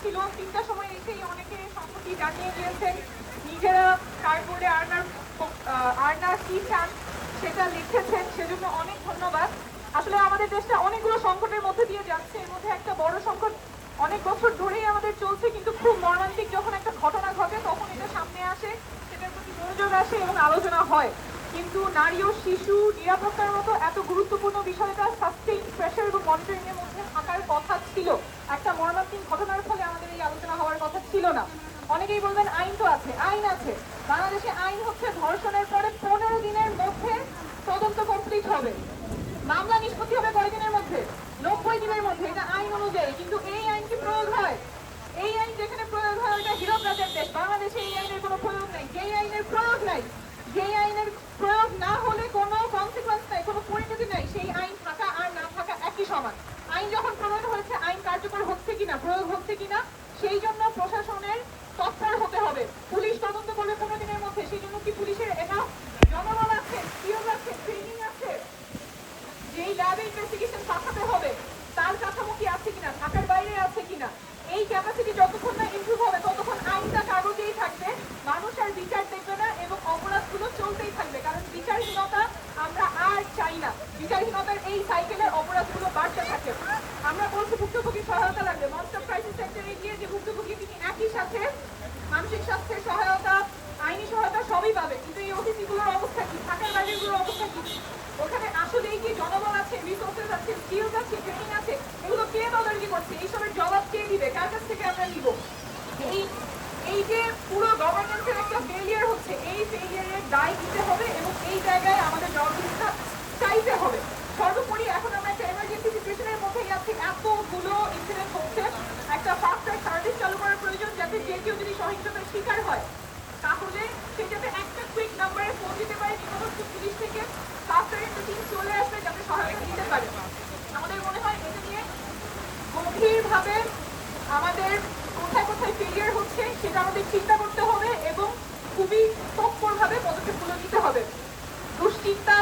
ছিল। 3টার সময় এসেই অনেকে সম্মতি জানিয়ে দিয়েছেন, নিজেরা কার্ডবোর্ডে আর্নার কি চান সেটা লিখেছেন, সেজন্য অনেক ধন্যবাদ। আসলে আমাদের দেশটা অনেকগুলো সংকটের মধ্যে দিয়ে যাচ্ছে, এর মধ্যে একটা বড় সংকট অনেক বছর ধরেই আমাদের চলছে, কিন্তু খুব মর্মান্তিক যখন একটা ঘটনা ঘটে তখন এটা সামনে আসে, সেটার প্রতি মনোযোগ আসে এবং আলোচনা হয়। কিন্তু নারী ও শিশু নিরাপত্তার মতো এত গুরুত্বপূর্ণ বিষয়টা সাস্টেইন প্রেশার এবং মনিটরিং এর মধ্যে থাকার কথা ছিল। একটা মর্মান্তিক ঘটনার ফলে আমাদের এই আলোচনা হওয়ার কথা ছিল না। অনেকেই বলবেন আইন তো আছে, আইন আছে। বাংলাদেশে আইন হচ্ছে ধর্ষণের পরে 15 দিনের মধ্যে তদন্ত কমপ্লিট হবে, মামলা নিষ্পত্তি হবে কয়দিনের মধ্যে, 90 দিনের মধ্যে। এটা আইন অনুযায়ী। কিন্তু এই আইন কি প্রয়োগ হয়? এই আইন যেখানে প্রয়োগ হয় ওটা হীরক রাজার দেশ। বাংলাদেশে এই আইনের কোনো প্রয়োগ নাই। যেই আইনের প্রয়োগ নাই, যেই আইনের প্রয়োগ না হলে কোনো কনসিকুয়েন্স নাই, কোনো পরিণতি নাই, সেই আইন থাকা আর না থাকা একই সমান। আইন যখন প্রণয়ন হয়েছে, আইন কার্যকর হচ্ছে কিনা, প্রয়োগ হচ্ছে কিনা, সেই জন্য প্রশাসনের তৎপর হতে হবে। পুলিশ তদন্ত করবে 15 দিনের মধ্যে, সেই জন্য কি পুলিশের এটা জনবল আছে, স্কিল আছে, ট্রেনিং আছে? যেই ল্যাবে ইনভেস্টিগেশন পাঠাতে হবে তার কাঠামো কি আছে কিনা, ঢাকার বাইরে আছে কিনা, এই ক্যাপাসিটি যতক্ষণ না ইমপ্রুভ হবে ততক্ষণ আইনটা কাগজেই থাকবে, মানুষ আর বিচার দেখবে না এবং অপরাধগুলো চলতেই থাকবে। কারণ বিচারহীনতা আমরা আর চাই না। বিচারহীনতার এই সাইকেলে অপরাধগুলো বাড়তে থাকে। আমরা বলছি ভুক্তভোগী সহায়তা লাগবে। মনস্টার ক্রাইসিস সেন্টারে গিয়ে যে ভুক্তভোগী তিনি একই সাথে মানসিক স্বাস্থ্যের সহায়তা, আইনি সহায়তা সবই পাবে। কিন্তু এই ওটিসি গুলোর অবস্থা কি, ঢাকার বাইরেগুলোর অবস্থা কি? ওখানে আসলেই কি জনবল আছে, রিসোর্সেস আছে, স্কিলস আছে, ট্রেনিং আছে? এগুলো কে তদারকি করছে? এইসবের জবাব কে দিবে? কার কাছ থেকে আমরা নিব? এই যে পুরো গভর্নেন্সের একটা ফেলিয়ার হচ্ছে, এই ফেলিয়ারের দায় দিতে হবে এবং এই জায়গায় আমাদের জবাবদিহিতা চাইতে হবে। সর্বোপরি এখন আমরা একটা এমার্জেন্সি সিচুয়েশনের মধ্যেই আছি, এতগুলো ইনসিডেন্ট হচ্ছে, একটা ফাস্ট ট্র্যাক সার্ভিস চালু করার প্রয়োজন, যাতে যে কেউ যদি সহিংসতার শিকার হয় তাহলে সে যাতে একটা কুইক নাম্বারে ফোন দিতে পারে, নিকটস্থ পুলিশ থেকে ফাস্ট ট্র্যাক টিম চলে আসবে যাতে সহায়তা দিতে পারে। আমাদের মনে হয় এটা নিয়ে গভীরভাবে আমাদের কোথায় কোথায় ফেলিয়ার হচ্ছে সেটা আমাদের চিন্তা করতে হবে এবং খুবই তৎপরভাবে পদক্ষেপগুলো নিতে হবে। দুশ্চিন্তা,